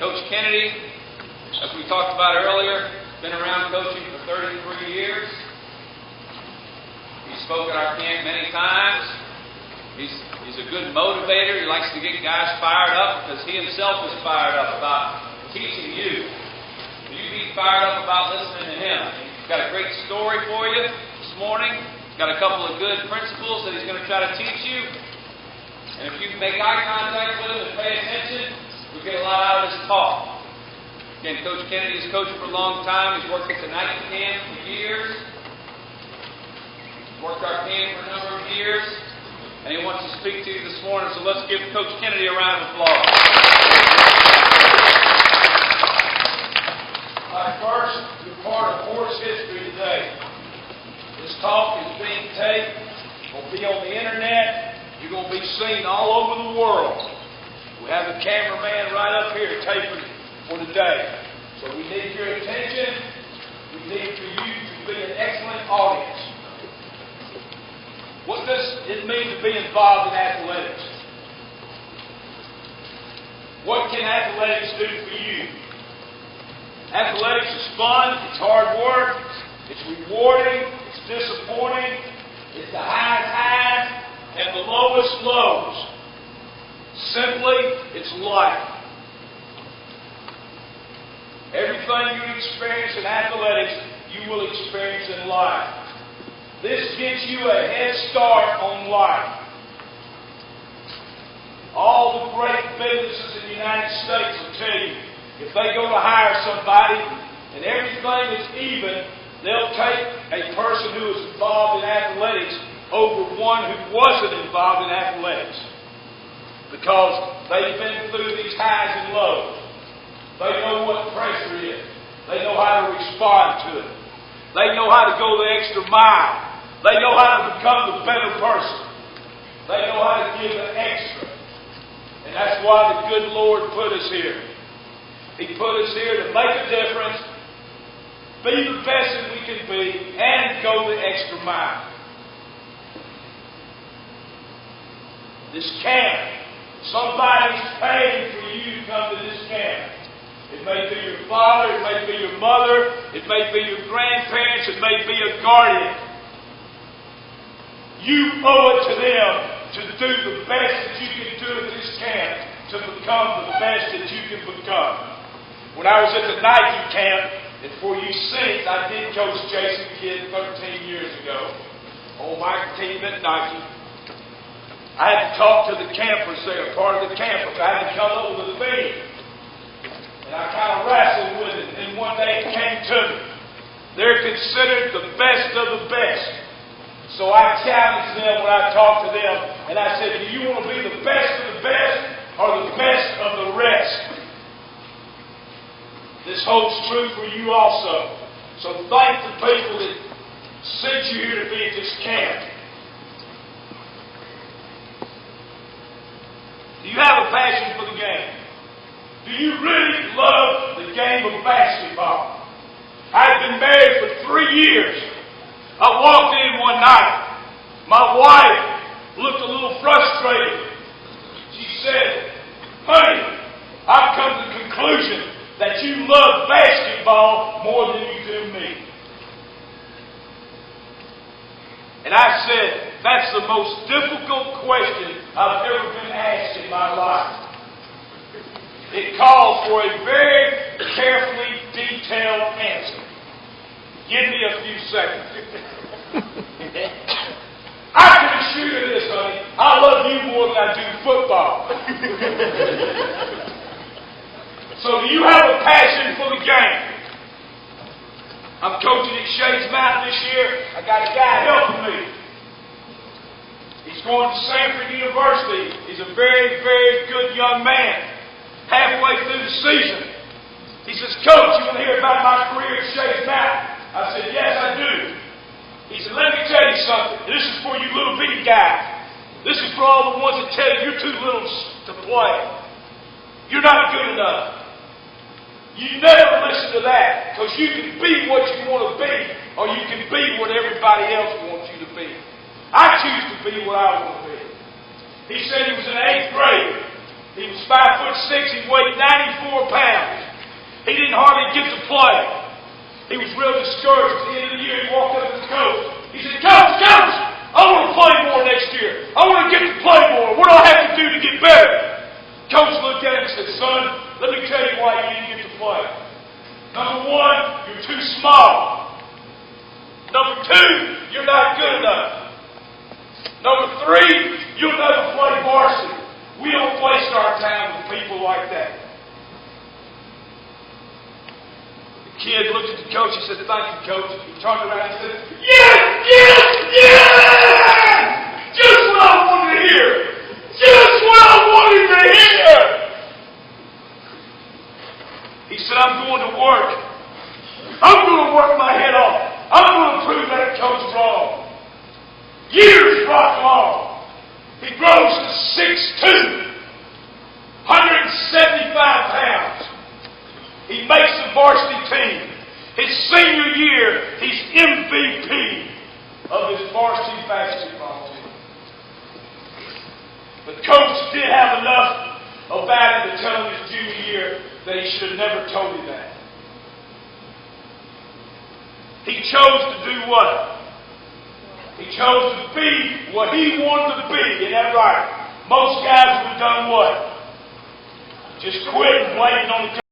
Coach Kennedy, as we talked about earlier, been around coaching for 33 years. He spoke at our camp many times. He's a good motivator. He likes to get guys fired up because he himself is fired up about teaching you. You be fired up about listening to him. He's got a great story for you this morning. He's got a couple of good principles that he's going to try to teach you. And if you make eye contact with him and pay attention, you'll get a lot out of this talk. Again, Coach Kennedy has coached for a long time. He's worked at the night camp for years. He's worked our camp for a number of years. And he wants to speak to you this morning. So let's give Coach Kennedy a round of applause. I first be part of horse history today. This talk is being taped. Will be on the internet. You're going to be seen all over the world. We have a cameraman right up here taping for today. So we need your attention. We need for you to be an excellent audience. What does it mean to be involved in athletics? What can athletics do for you? Athletics is fun. It's hard work. It's rewarding. It's disappointing. It's the highs and the lowest lows. Simply, it's life. Everything you experience in athletics, you will experience in life. This gives you a head start on life. All the great businesses in the United States will tell you, if they go to hire somebody and everything is even, they'll take a person who is involved in athletics over one who wasn't involved in athletics. Because they've been through these highs and lows. They know what pressure is. They know how to respond to it. They know how to go the extra mile. They know how to become the better person. They know how to give the extra. And that's why the good Lord put us here. He put us here to make a difference, be the best that we can be, and go the extra mile. This camp, somebody's paying for you to come to this camp. It may be your father, it may be your mother, it may be your grandparents, it may be a guardian. You owe it to them to do the best that you can do at this camp to become the best that you can become. When I was at the Nike camp, and for you saints, I did coach Jason Kidd 13 years ago on my team at Nike. I had to talk to the campers there, part of the campers. I had to come up with a theme. And I kind of wrestled with it. And one day it came to me. They're considered the best of the best. So I challenged them when I talked to them. And I said, do you want to be the best of the best or the best of the rest? This holds true for you also. So thank the people that sent you here to be at this camp. Do you have a passion for the game? Do you really love the game of basketball? I've been married for 3 years. I walked in one night. My wife looked a little frustrated. She said, honey, I've come to the conclusion that you love basketball more than you do me. And I said, that's the most difficult question I've ever been asked in my life. It calls for a very carefully detailed answer. Give me a few seconds. I can assure you this, honey. I love you more than I do football. So do you have a passion for the game? I'm coaching at Shades Mountain this year. I got a guy helping me. He's going to Sanford University. He's a very, very good young man. Halfway through the season, he says, Coach, you want to hear about my career at Shades Mountain? I said, yes, I do. He said, let me tell you something. This is for you little bitty guys. This is for all the ones that tell you you're too little to play. You're not good enough. You never listen to that, because you can be what you want to be, or you can be what everybody else wants you to be. I choose to be what I want to be. He said he was in 8th grade. He was 5'6", he weighed 94 pounds. get to play. He was real discouraged. At the end of the year, he walked up to the coach. He said, Coach, I want to play more next year. I want to get to play more. What do I have to do to get better? Coach looked at him and said, son, let me tell you why you didn't get to play. Number one, you're too small. Number two, you're not good enough. Number three, you'll never play varsity. We don't waste our time with people like that. The kid looked at the coach and said, thank you, coach. He turned around and said, yes, yes, yes! Just what I wanted to hear. Just what I wanted to hear. He said, I'm going to work. I'm going to work my head off. I'm going to prove that coach wrong. Years rock long. He grows to 6'2", 175 pounds. He makes the varsity team. His senior year, he's MVP of his varsity basketball team. But coach did have enough about him to tell him his junior year that he should have never told him that. He chose to do what? He chose to be what he wanted to be. Isn't that right? Most guys would have done what? Just quit and waiting on the